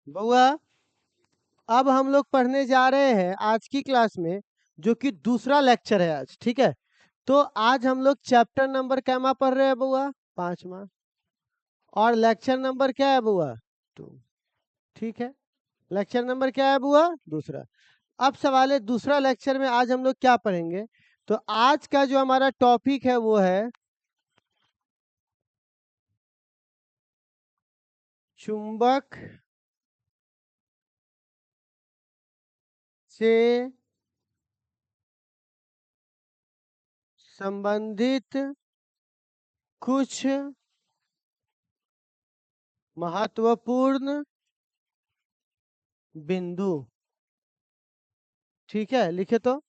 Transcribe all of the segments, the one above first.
बउआ, अब हम लोग पढ़ने जा रहे हैं आज की क्लास में, जो कि दूसरा लेक्चर है आज। ठीक है, तो आज हम लोग चैप्टर नंबर कैमा पढ़ रहे हैं बउआ? 5वां। और लेक्चर नंबर क्या है बउआ? 2। ठीक है, लेक्चर नंबर क्या है बुआ? दूसरा। अब सवाल है, दूसरा लेक्चर में आज हम लोग क्या पढ़ेंगे? तो आज का जो हमारा टॉपिक है वो है चुंबक से संबंधित कुछ महत्वपूर्ण बिंदु। ठीक है, लिखे तो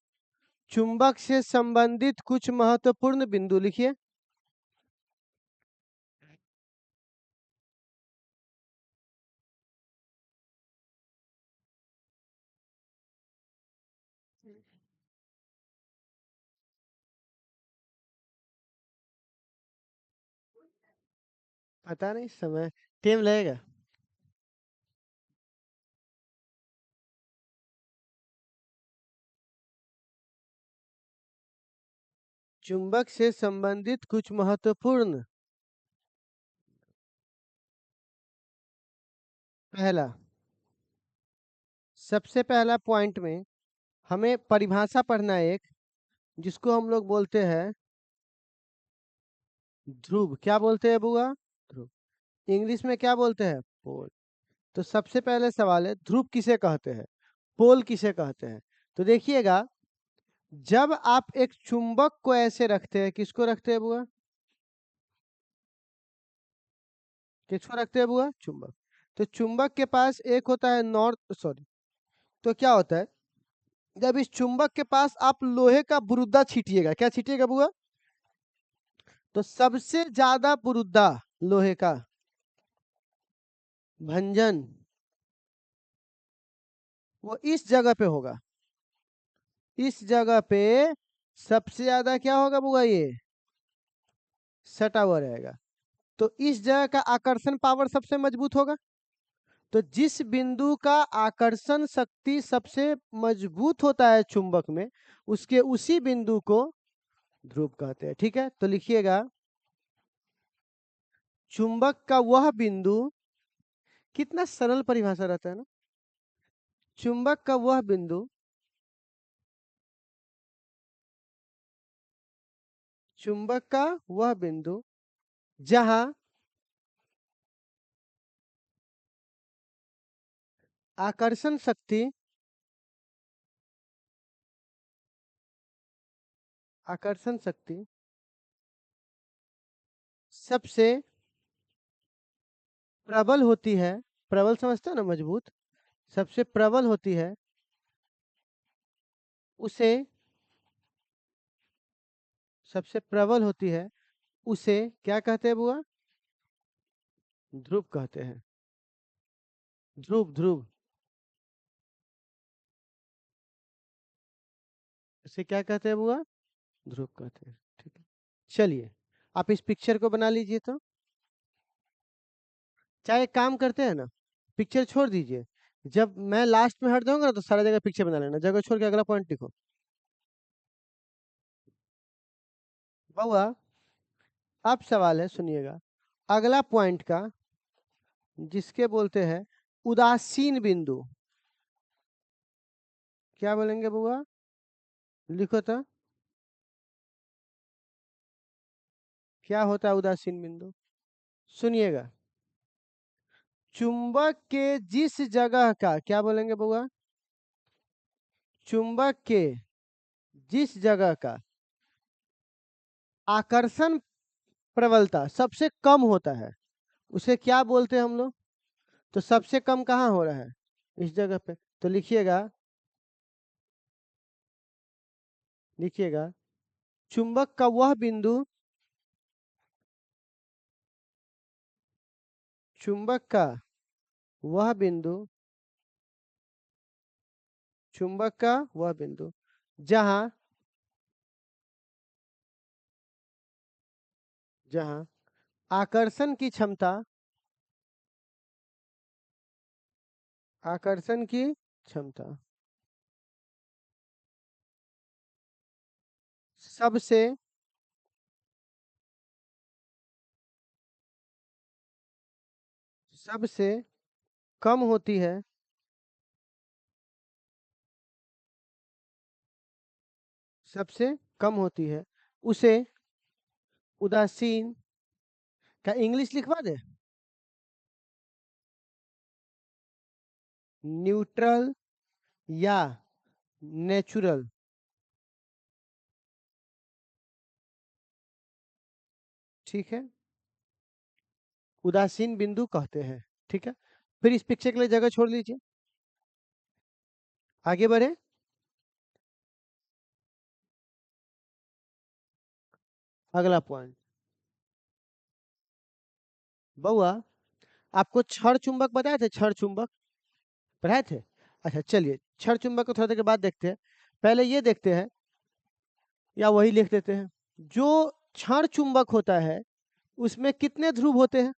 चुंबक से संबंधित कुछ महत्वपूर्ण बिंदु लिखिए। पता नहीं, समय टाइम लगेगा। चुंबक से संबंधित कुछ महत्वपूर्ण। पहला, सबसे पहला पॉइंट में हमें परिभाषा पढ़ना है एक, जिसको हम लोग बोलते हैं ध्रुव। क्या बोलते हैं बुआ? ध्रुव। इंग्लिश में क्या बोलते हैं? पोल। तो सबसे पहले सवाल है, ध्रुव किसे कहते हैं, पोल किसे कहते हैं? तो देखिएगा, जब आप एक चुंबक को ऐसे रखते हैं, किसको रखते हैं बुआ? किसको रखते हैं बुआ? चुंबक। तो चुंबक के पास एक होता है नॉर्थ, सॉरी, तो क्या होता है, जब इस चुंबक के पास आप लोहे का बुरुदा छीटिएगा, क्या छीटिएगा बुआ? तो सबसे ज्यादा बुरुदा लोहे का भंजन वो इस जगह पे होगा। इस जगह पे सबसे ज्यादा क्या होगा बुआ? ये सटा हुआ रहेगा। तो इस जगह का आकर्षण पावर सबसे मजबूत होगा। तो जिस बिंदु का आकर्षण शक्ति सबसे मजबूत होता है चुंबक में, उसके उसी बिंदु को ध्रुव कहते हैं। ठीक है, तो लिखिएगा, चुंबक का वह बिंदु, कितना सरल परिभाषा रहता है ना। चुंबक का वह बिंदु, चुंबक का वह बिंदु जहां आकर्षण शक्ति, आकर्षण शक्ति सबसे प्रबल होती है। प्रबल समझते हो ना, मजबूत। सबसे प्रबल होती है, उसे, सबसे प्रबल होती है, उसे क्या कहते हैं बुआ? ध्रुव कहते हैं। ध्रुव, ध्रुव। इसे क्या कहते हैं बुआ? ध्रुव कहते हैं। ठीक है, चलिए, आप इस पिक्चर को बना लीजिए। तो चाहे एक काम करते हैं ना, पिक्चर छोड़ दीजिए, जब मैं लास्ट में हट जाऊंगा ना, तो सारा जगह पिक्चर बना लेना, जगह छोड़ के अगला पॉइंट लिखो। बउआ, अब सवाल है, सुनिएगा, अगला पॉइंट का, जिसके बोलते हैं उदासीन बिंदु। क्या बोलेंगे बुआ? लिखो तो, क्या होता है उदासीन बिंदु? सुनिएगा, चुंबक के जिस जगह का, क्या बोलेंगे बुआ? चुंबक के जिस जगह का आकर्षण प्रबलता सबसे कम होता है, उसे क्या बोलते हैं हम लोग? तो सबसे कम कहाँ हो रहा है? इस जगह पे। तो लिखिएगा, लिखिएगा, चुंबक का वह बिंदु, चुंबक का वह बिंदु, चुंबक का वह बिंदु जहां, जहां आकर्षण की क्षमता, आकर्षण की क्षमता सबसे सबसे कम होती है सबसे कम होती है उसे उदासीन का इंग्लिश लिखवा दे। न्यूट्रल या नेचुरल। ठीक है, उदासीन बिंदु कहते हैं। ठीक है, फिर इस पिक्चर के लिए जगह छोड़ लीजिए, आगे बढ़े। अगला पॉइंट, बउआ आपको क्षण चुंबक बताए थे, क्षण चुंबक पढ़ाए थे। अच्छा चलिए, क्षण चुंबक को थोड़ा देर के बाद देखते हैं, पहले ये देखते हैं, या वही लिख देते हैं। जो क्षण चुंबक होता है उसमें कितने ध्रुव होते हैं?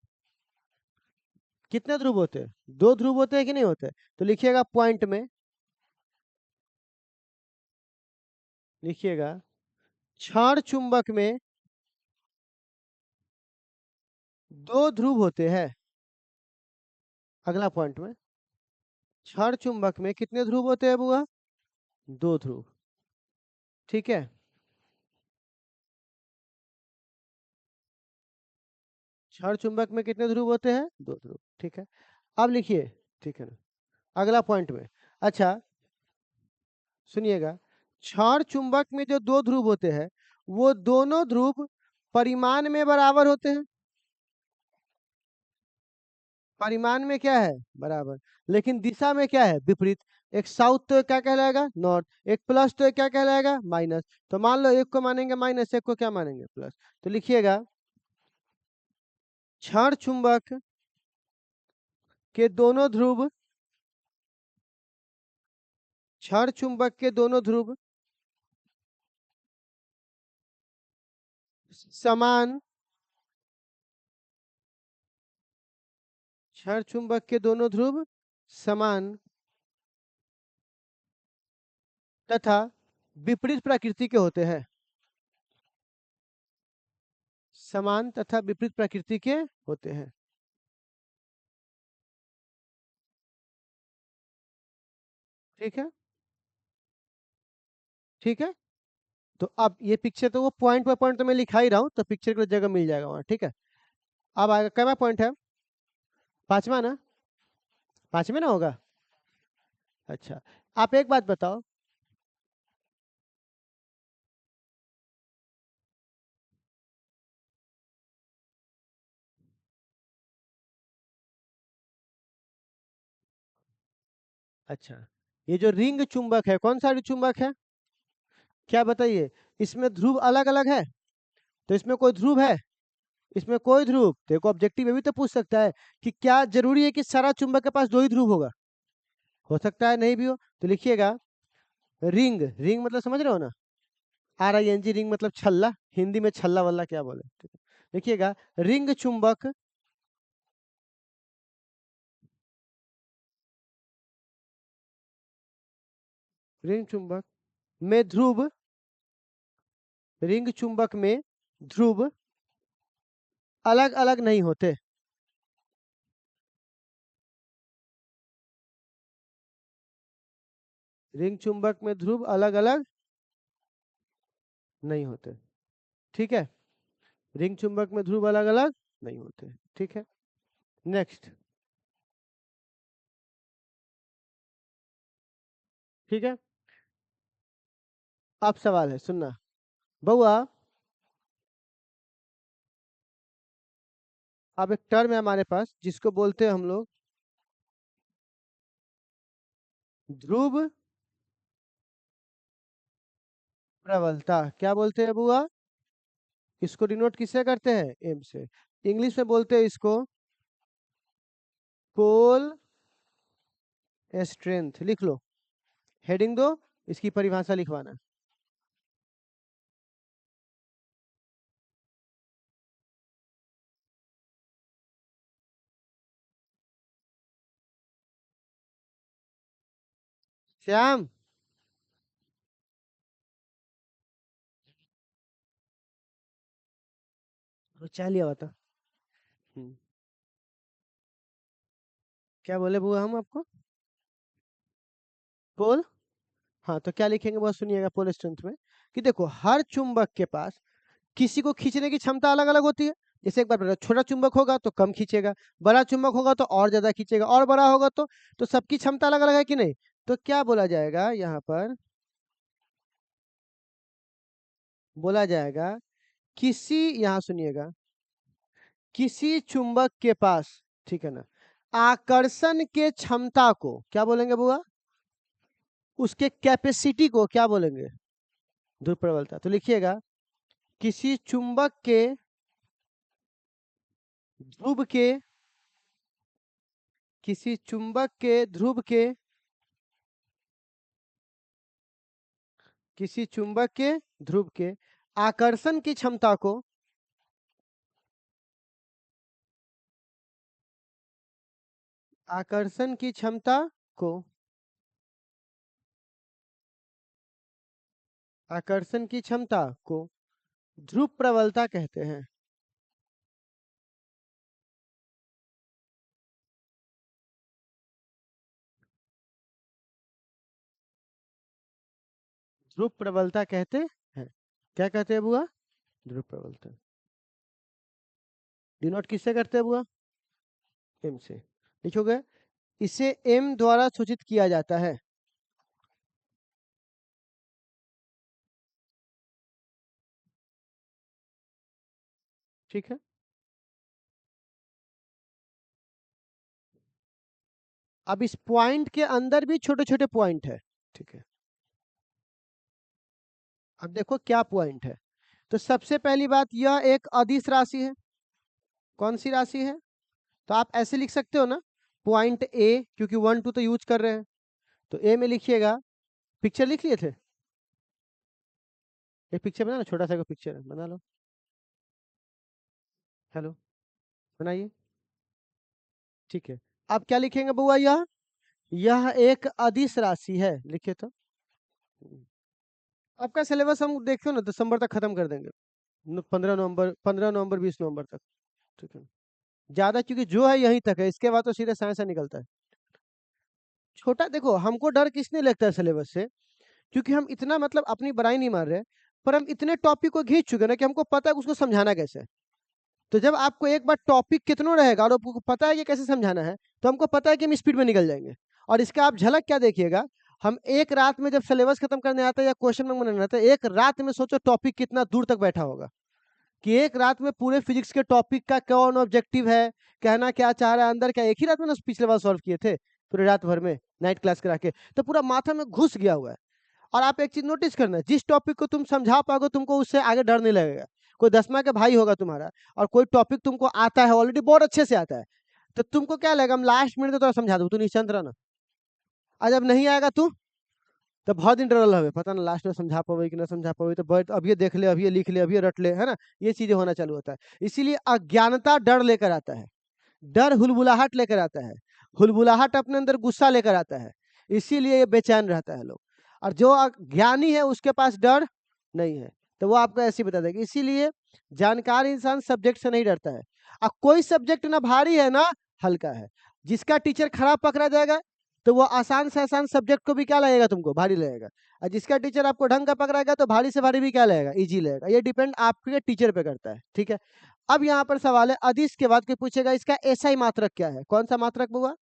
कितने ध्रुव होते हैं? दो ध्रुव होते हैं कि नहीं होते? तो लिखिएगा पॉइंट में, लिखिएगा क्षण चुंबक में दो ध्रुव होते हैं। अगला पॉइंट में, क्षण चुंबक में कितने ध्रुव होते हैं बुआ? दो ध्रुव। ठीक है, क्षण चुंबक में कितने ध्रुव होते हैं? दो ध्रुव। ठीक है, अब लिखिए, ठीक है ना, अगला पॉइंट में। अच्छा सुनिएगा, क्षण चुंबक में जो दो ध्रुव होते हैं वो दोनों ध्रुव परिमाण में बराबर होते हैं। परिमाण में क्या है? बराबर। लेकिन दिशा में क्या है? विपरीत। एक साउथ तो क्या कहलाएगा? नॉर्थ। एक प्लस तो एक क्या कहलाएगा? माइनस। तो मान लो एक को मानेंगे माइनस, एक को क्या मानेंगे? प्लस। तो लिखिएगा क्षण चुंबक के दोनों ध्रुव, क्षण चुंबक के दोनों ध्रुव समान, क्षण चुंबक के दोनों ध्रुव समान तथा विपरीत प्रकृति के होते हैं। समान तथा विपरीत प्रकृति के होते हैं। ठीक है, ठीक है। तो अब ये पिक्चर तो वो पॉइंट बाय पॉइंट तो मैं लिखा ही रहा हूँ, तो पिक्चर की जगह मिल जाएगा वहाँ। ठीक है, अब आएगा कैवा पॉइंट है? पांचवा ना? पांचवे ना होगा? अच्छा, आप एक बात बताओ, अच्छा ये जो रिंग चुंबक है कौन सा चुंबक है? क्या बताइए, इसमें ध्रुव अलग अलग है? तो इसमें कोई ध्रुव है? इसमें कोई ध्रुव? देखो ऑब्जेक्टिव ये भी तो पूछ सकता है कि क्या जरूरी है कि सारा चुंबक के पास दो ही ध्रुव होगा? हो सकता है नहीं भी हो। तो लिखिएगा रिंग, रिंग मतलब समझ रहे हो ना? RING, रिंग मतलब छल्ला, हिंदी में छल्ला वल्ला क्या बोले, ठीक है। लिखिएगा रिंग चुंबक, रिंग चुंबक में ध्रुव, रिंग चुंबक में ध्रुव अलग अलग नहीं होते। रिंग चुंबक में ध्रुव अलग अलग नहीं होते। ठीक है, रिंग चुंबक में ध्रुव अलग अलग नहीं होते। ठीक है, नेक्स्ट। ठीक है, अब सवाल है, सुनना बउआ। अब एक टर्म है हमारे पास जिसको बोलते हैं हम लोग ध्रुव प्रबलता। क्या बोलते हैं बुआ? इसको डिनोट किससे करते हैं? एम से। इंग्लिश में बोलते हैं इसको पोल स्ट्रेंथ। लिख लो, हेडिंग दो, इसकी परिभाषा लिखवाना। श्याम, वो चाय लिया हुआ था। हम्म, क्या बोले बुआ हम आपको? पोल। हाँ, तो क्या लिखेंगे वो सुनिएगा पोल स्ट्रेंथ में, कि देखो हर चुंबक के पास किसी को खींचने की क्षमता अलग अलग होती है। जैसे एक बार बता, छोटा चुंबक होगा तो कम खींचेगा, बड़ा चुंबक होगा तो और ज्यादा खींचेगा, और बड़ा होगा तो सबकी क्षमता अलग अलग है कि नहीं? तो क्या बोला जाएगा यहाँ पर? बोला जाएगा किसी, यहाँ सुनिएगा, किसी चुंबक के पास, ठीक है ना, आकर्षण के क्षमता को क्या बोलेंगे बुआ? उसके कैपेसिटी को क्या बोलेंगे? ध्रुव प्रबलता। तो लिखिएगा किसी चुंबक के ध्रुव के, किसी चुंबक के ध्रुव के, किसी चुंबक के ध्रुव के आकर्षण की क्षमता को, आकर्षण की क्षमता को, आकर्षण की क्षमता को ध्रुव प्रबलता कहते हैं। ध्रुव प्रबलता कहते हैं। क्या कहते हैं बुआ? ध्रुव प्रबलता। डिनोट किससे करते हैं बुआ? एम से। लिखोगे इसे एम द्वारा सूचित किया जाता है। ठीक है, अब इस पॉइंट के अंदर भी छोटे छोटे पॉइंट है। ठीक है, अब देखो क्या पॉइंट है। तो सबसे पहली बात, यह एक अदिश राशि है। कौन सी राशि है? तो आप ऐसे लिख सकते हो ना, पॉइंट ए, क्योंकि 1 2 तो यूज कर रहे हैं, तो ए में लिखिएगा, पिक्चर लिख लिए थे? एक पिक्चर बना लो, छोटा सा पिक्चर बना लो। हेलो, बनाइए। ठीक है, अब क्या लिखेंगे बुआ? यह एक अदिश राशि है, लिखे तो। आपका सिलेबस हम देखते हो ना, दिसंबर तक खत्म कर देंगे। 15 नवंबर, 15 नवंबर, 20 नवंबर तक। ठीक है, ज्यादा क्योंकि जो है यहीं तक है, इसके बाद तो सीधे साइंस से निकलता है। छोटा देखो, हमको डर किस नहीं लगता है सिलेबस से, क्योंकि हम इतना मतलब अपनी बड़ाई नहीं मार रहे, पर हम इतने टॉपिक को घींच चुके ना कि हमको पता है कि उसको समझाना कैसे है। तो जब आपको एक बार टॉपिक कितना रहेगा और आपको पता है कि कैसे समझाना है, तो हमको पता है कि हम स्पीड में निकल जाएंगे। और इसका आप झलक क्या देखिएगा, हम एक रात में जब सिलेबस खत्म करने आता है या क्वेश्चन बैंक बनाने आता है, एक रात में सोचो टॉपिक कितना दूर तक बैठा होगा, कि एक रात में पूरे फिजिक्स के टॉपिक का कौन ऑब्जेक्टिव है, कहना क्या चाह रहा है अंदर, क्या एक ही रात में ना पिछले बार सॉल्व किए थे पूरे रात भर में, नाइट क्लास करा के, तो पूरा माथा में घुस गया हुआ है। और आप एक चीज नोटिस करना, जिस टॉपिक को तुम समझा पाओगे तुमको उससे आगे डर नहीं लगेगा। कोई 10वां का भाई होगा तुम्हारा, और कोई टॉपिक तुमको आता है, ऑलरेडी बहुत अच्छे से आता है, तो तुमको क्या लगेगा, हम लास्ट मिनट में तो समझा दो, तू निश्चिंत रहना। आज अब नहीं आएगा तू, तो बहुत दिन डरल हवे, पता ना लास्ट में समझा पावे कि ना समझा पावे, तो बैठ अब ये देख ले, अब ये लिख ले, अब ये रट ले, है ना? ये चीजें होना चालू होता है। इसीलिए अज्ञानता डर लेकर आता है, डर हुलबुलाहट लेकर आता है, हुलबुलाहट अपने अंदर गुस्सा लेकर आता है, इसीलिए ये बेचैन रहता है लोग। और जो ज्ञानी है उसके पास डर नहीं है, तो वो आपको ऐसे ही बता देगा। इसीलिए जानकार इंसान सब्जेक्ट से नहीं डरता है। और कोई सब्जेक्ट ना भारी है ना हल्का है। जिसका टीचर खराब पकड़ा जाएगा, तो वो आसान से आसान सब्जेक्ट को भी क्या लगेगा, तुमको भारी लगेगा। और जिसका टीचर आपको ढंग का पकड़ाएगा, तो भारी से भारी भी क्या लगेगा, इजी लगेगा। ये डिपेंड आपके टीचर पे करता है। ठीक है, अब यहाँ पर सवाल है, अदिश के बाद कोई पूछेगा इसका एसआई मात्रक क्या है? कौन सा मात्रक हुआ?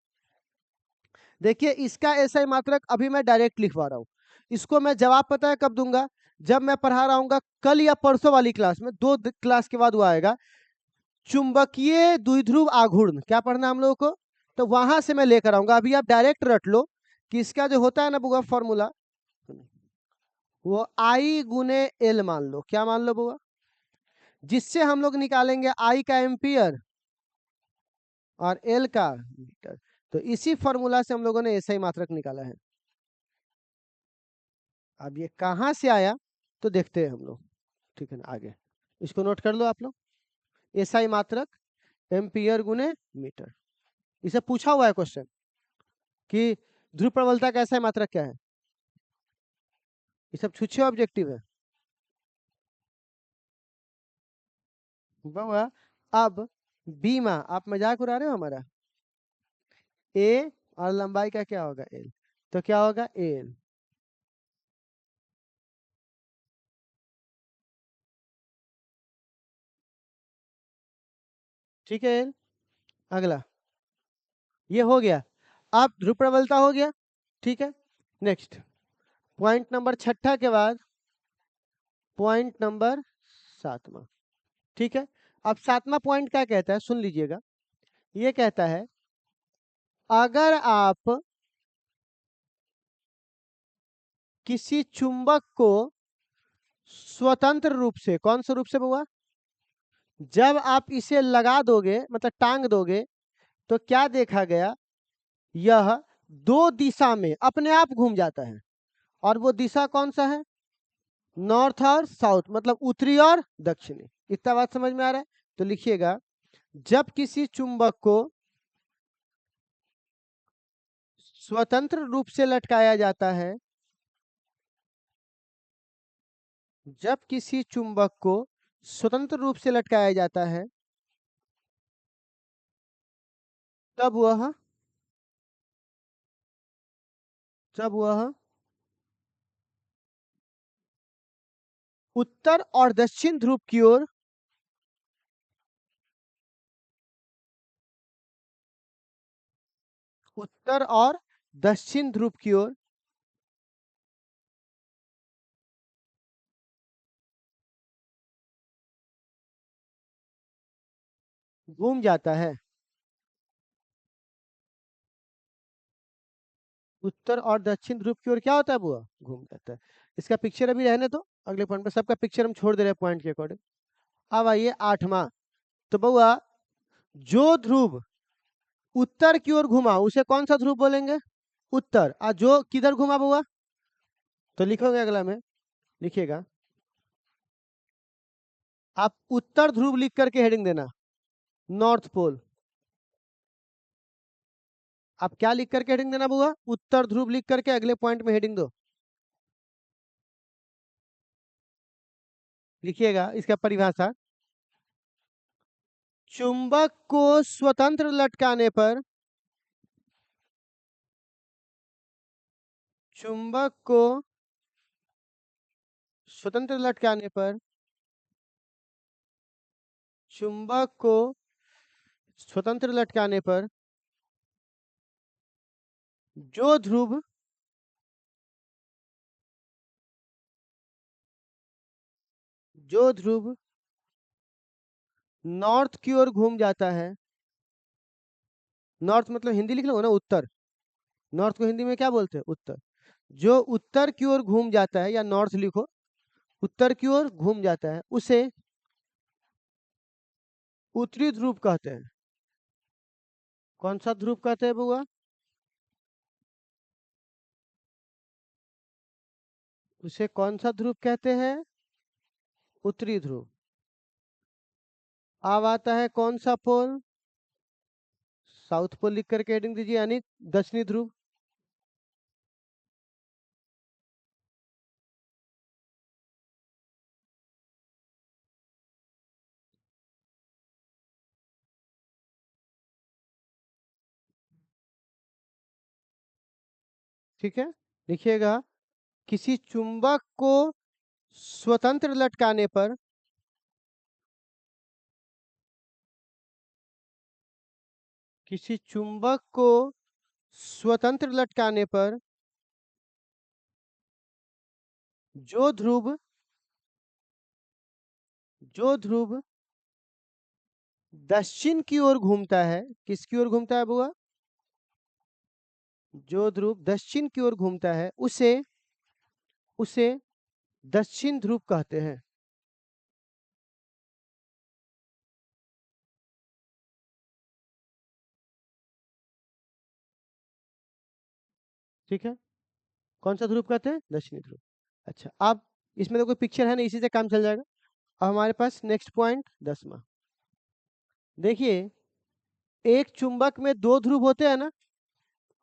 देखिए, इसका एसआई मात्रक अभी मैं डायरेक्ट लिखवा रहा हूँ। इसको मैं जवाब पता है कब दूंगा? जब मैं पढ़ा रहा हूँ कल या परसों वाली क्लास में, 2 क्लास के बाद वो आएगा, चुंबकीय द्विध्रुव आघूर्ण, क्या पढ़ना हम लोगों को, तो वहां से मैं लेकर आऊंगा। अभी आप डायरेक्ट रट लो कि इसका जो होता है ना बुआ फॉर्मूला, वो आई गुने एल मान लो। क्या मान लो बुआ? जिससे हम लोग निकालेंगे आई का एम्पियर और एल का मीटर। तो इसी फॉर्मूला से हम लोगों ने एसआई मात्रक निकाला है। अब ये कहां से आया तो देखते हैं हम लोग। ठीक है ना, आगे इसको नोट कर लो आप लोग। एसआई मात्रक एम्पियर गुने मीटर, इसे पूछा हुआ है क्वेश्चन कि ध्रुव प्रबलता का एसआई मात्रक क्या है। ये सब छुच्छे ऑब्जेक्टिव है बउआ। अब बीमा, आप मजाक उड़ा रहे हो हमारा। ए और लंबाई का क्या होगा, एल। तो क्या होगा, एल। ठीक है एल। अगला ये हो गया। अब ध्रुव प्रबलता हो गया। ठीक है, नेक्स्ट पॉइंट नंबर छठा के बाद पॉइंट नंबर सातवां। ठीक है, अब सातवां पॉइंट क्या कहता है, सुन लीजिएगा। ये कहता है अगर आप किसी चुंबक को स्वतंत्र रूप से, कौन सा रूप से हुआ, जब आप इसे लगा दोगे मतलब टांग दोगे, तो क्या देखा गया, यह दो दिशा में अपने आप घूम जाता है। और वो दिशा कौन सा है, नॉर्थ और साउथ, मतलब उत्तरी और दक्षिणी। इतना बात समझ में आ रहा है। तो लिखिएगा, जब किसी चुंबक को स्वतंत्र रूप से लटकाया जाता है, जब किसी चुंबक को स्वतंत्र रूप से लटकाया जाता है, तब वह जब वह उत्तर और दक्षिण ध्रुव की ओर उत्तर और दक्षिण ध्रुव की ओर घूम जाता है। उत्तर और दक्षिण ध्रुव की ओर क्या होता है बुआ, घूम जाता है। इसका पिक्चर अभी रहने दो, अगले पॉइंट पे सबका पिक्चर हम छोड़ दे रहे हैं पॉइंट के अकॉर्डिंग। अब आइए आठवां। तो बउआ, जो ध्रुव उत्तर की ओर घुमा उसे कौन सा ध्रुव बोलेंगे, उत्तर। और जो किधर घुमा बउआ, तो लिखोगे अगला में, लिखिएगा आप उत्तर ध्रुव लिख करके हेडिंग देना, नॉर्थ पोल। आप क्या लिख करके हेडिंग देना बुआ, उत्तर ध्रुव लिख करके अगले पॉइंट में हेडिंग दो। लिखिएगा इसका परिभाषा, चुंबक को स्वतंत्र लटकाने पर, चुंबक को स्वतंत्र लटकाने पर, चुंबक को स्वतंत्र लटकाने पर जो ध्रुव जो ध्रुव नॉर्थ की ओर घूम जाता है, नॉर्थ मतलब हिंदी लिख लो ना, उत्तर। नॉर्थ को हिंदी में क्या बोलते हैं, उत्तर। जो उत्तर की ओर घूम जाता है, या नॉर्थ लिखो, उत्तर की ओर घूम जाता है, उसे उत्तरी ध्रुव कहते हैं। कौन सा ध्रुव कहते हैं बुआ, उसे कौन सा ध्रुव कहते हैं, उत्तरी ध्रुव। अब आता है कौन सा पोल, साउथ पोल लिख करके हेडिंग दीजिए, यानी दक्षिणी ध्रुव। ठीक है, लिखिएगा, किसी चुंबक को स्वतंत्र लटकाने पर, किसी चुंबक को स्वतंत्र लटकाने पर जो ध्रुव जो ध्रुव दक्षिण की ओर घूमता है, किसकी ओर घूमता है बुआ, जो ध्रुव दक्षिण की ओर घूमता है, उसे उसे दक्षिण ध्रुव कहते हैं। ठीक है, कौन सा ध्रुव कहते हैं, दक्षिणी ध्रुव। अच्छा, अब इसमें तो कोई पिक्चर है नहीं, इसी से काम चल जाएगा। अब हमारे पास नेक्स्ट पॉइंट 10वां। देखिए, एक चुंबक में दो ध्रुव होते हैं ना,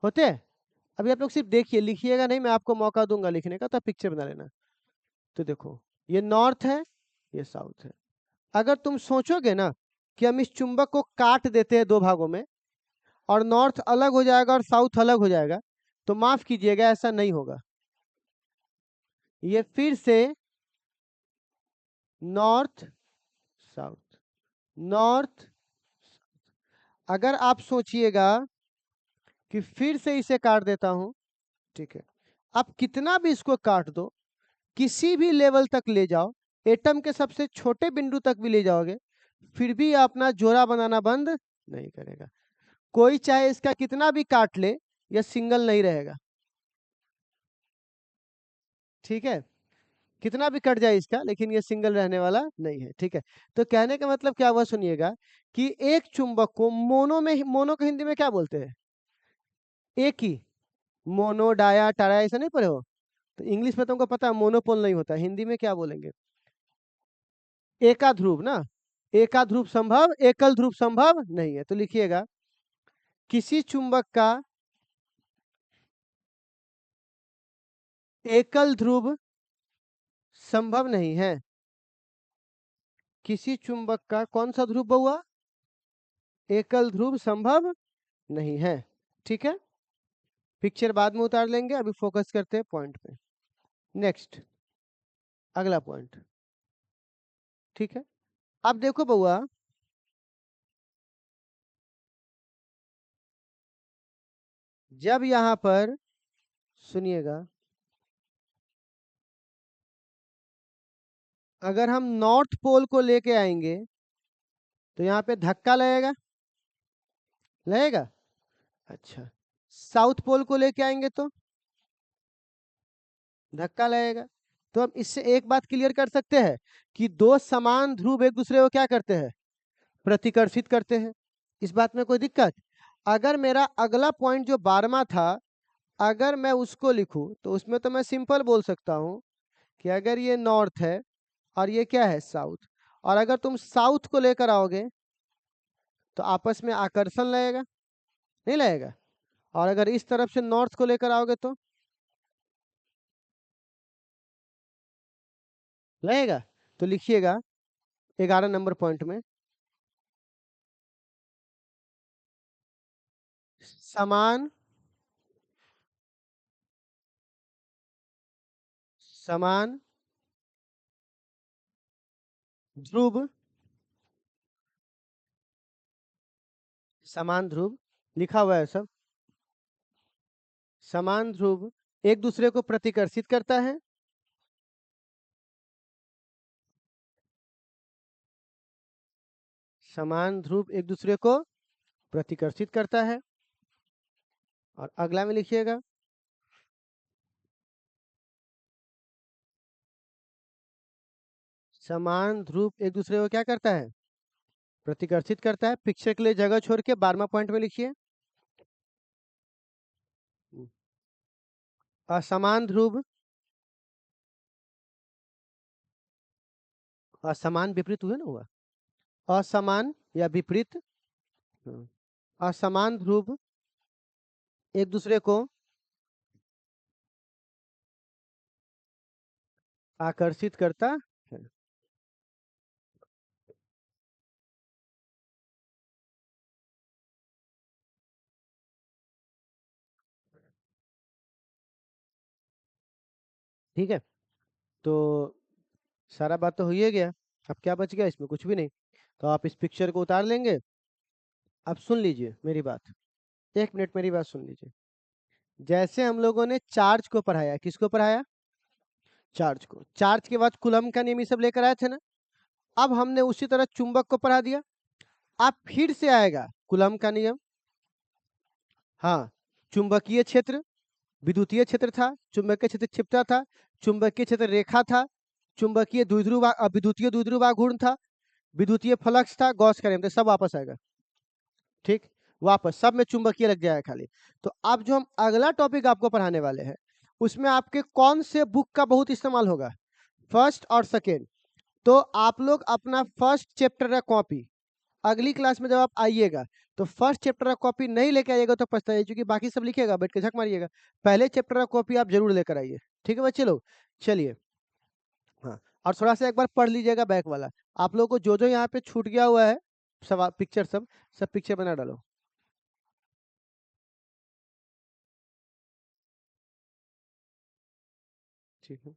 होते हैं। अभी आप लोग सिर्फ देखिए, लिखिएगा नहीं, मैं आपको मौका दूंगा लिखने का, तो आप पिक्चर बना लेना। तो देखो ये नॉर्थ है, ये साउथ है। अगर तुम सोचोगे ना कि हम इस चुंबक को काट देते हैं दो भागों में और नॉर्थ अलग हो जाएगा और साउथ अलग हो जाएगा, तो माफ कीजिएगा, ऐसा नहीं होगा। ये फिर से नॉर्थ साउथ, नॉर्थ। अगर आप सोचिएगा कि फिर से इसे काट देता हूं, ठीक है, आप कितना भी इसको काट दो, किसी भी लेवल तक ले जाओ, एटम के सबसे छोटे बिंदु तक भी ले जाओगे, फिर भी अपना जोड़ा बनाना बंद नहीं करेगा। कोई चाहे इसका कितना भी काट ले, यह सिंगल नहीं रहेगा। ठीक है, कितना भी कट जाए इसका, लेकिन ये सिंगल रहने वाला नहीं है। ठीक है, तो कहने का मतलब क्या हुआ सुनिएगा, कि एक चुंबक को मोनो में, मोनो को हिंदी में क्या बोलते हैं? एक ही। मोनो, डाया, टारा, ऐसा नहीं पढ़े हो? तो इंग्लिश में तुमको पता है मोनोपोल नहीं होता, हिंदी में क्या बोलेंगे? एका ध्रुव ना। एका ध्रुव संभव, एकल ध्रुव संभव नहीं है। तो लिखिएगा, किसी चुंबक का एकल ध्रुव संभव नहीं है। किसी चुंबक का कौन सा ध्रुव बहुआ? एकल ध्रुव संभव नहीं है। ठीक है, पिक्चर बाद में उतार लेंगे, अभी फोकस करते हैं पॉइंट पे। नेक्स्ट, अगला पॉइंट। ठीक है, अब देखो बउआ, जब यहां पर सुनिएगा, अगर हम नॉर्थ पोल को लेके आएंगे तो यहाँ पे धक्का लगेगा, लगेगा। अच्छा, साउथ पोल को लेके आएंगे तो धक्का लगेगा। तो हम इससे एक बात क्लियर कर सकते हैं कि दो समान ध्रुव एक दूसरे को क्या करते हैं? प्रतिकर्षित करते हैं। इस बात में कोई दिक्कत? अगर मेरा अगला पॉइंट जो 12वां था, अगर मैं उसको लिखूं तो उसमें तो मैं सिंपल बोल सकता हूं कि अगर ये नॉर्थ है और ये क्या है? साउथ, और अगर तुम साउथ को लेकर आओगे तो आपस में आकर्षण लगेगा, नहीं लगेगा? और अगर इस तरफ से नॉर्थ को लेकर आओगे तो लगेगा। तो लिखिएगा 11 नंबर पॉइंट में, समान समान ध्रुव, समान ध्रुव लिखा हुआ है सब, समान ध्रुव एक दूसरे को प्रतिकर्षित करता है। समान ध्रुव एक दूसरे को प्रतिकर्षित करता है। और अगला में लिखिएगा, समान ध्रुव एक दूसरे को क्या करता है? प्रतिकर्षित करता है। पिक्चर के लिए जगह छोड़ के 12वां पॉइंट में लिखिए, असमान ध्रुव, असमान विपरीत हुए ना, हुआ असमान या विपरीत, हाँ, असमान ध्रुव एक दूसरे को आकर्षित करता है। ठीक है, तो सारा बात तो हो ही गया। अब क्या बच गया? इसमें कुछ भी नहीं। तो आप इस पिक्चर को उतार लेंगे। अब सुन लीजिए मेरी बात, एक मिनट मेरी बात सुन लीजिए। जैसे हम लोगों ने चार्ज को पढ़ाया, किसको पढ़ाया? चार्ज को। चार्ज के बाद कूलम का नियम ये सब लेकर आए थे ना। अब हमने उसी तरह चुंबक को पढ़ा दिया। अब फिर से आएगा कूलम का नियम। हाँ, चुंबकीय क्षेत्र, विद्युतीय क्षेत्र था, चुंबकीय क्षेत्र क्षिप्ता था, चुंबकीय क्षेत्र रेखा था, चुंबकीय द्विध्रुव, विद्युतीय द्विध्रुव आघूर्ण था, विद्युतीय फ्लक्स था, गॉस का नियम था, सब वापस आएगा। ठीक, वापस सब में चुंबकीय लग जाएगा खाली। तो अब जो हम अगला टॉपिक आपको पढ़ाने वाले हैं, उसमें आपके कौन से बुक का बहुत इस्तेमाल होगा? फर्स्ट और सेकेंड। तो आप लोग अपना फर्स्ट चैप्टर का कॉपी अगली क्लास में जब आप आइएगा तो फर्स्ट चैप्टर का कॉपी नहीं लेके आइएगा तो पछताइए, क्योंकि बाकी सब लिखिएगा, बैठ के झक मारिएगा। पहले चैप्टर का कॉपी आप जरूर लेकर आइए, ठीक है बच्चे लोग। चलिए, हाँ, और थोड़ा सा एक बार पढ़ लीजिएगा बैक वाला। आप लोगों को जो जो यहाँ पे छूट गया हुआ है, सब पिक्चर, सब पिक्चर बना डालो। ठीक है।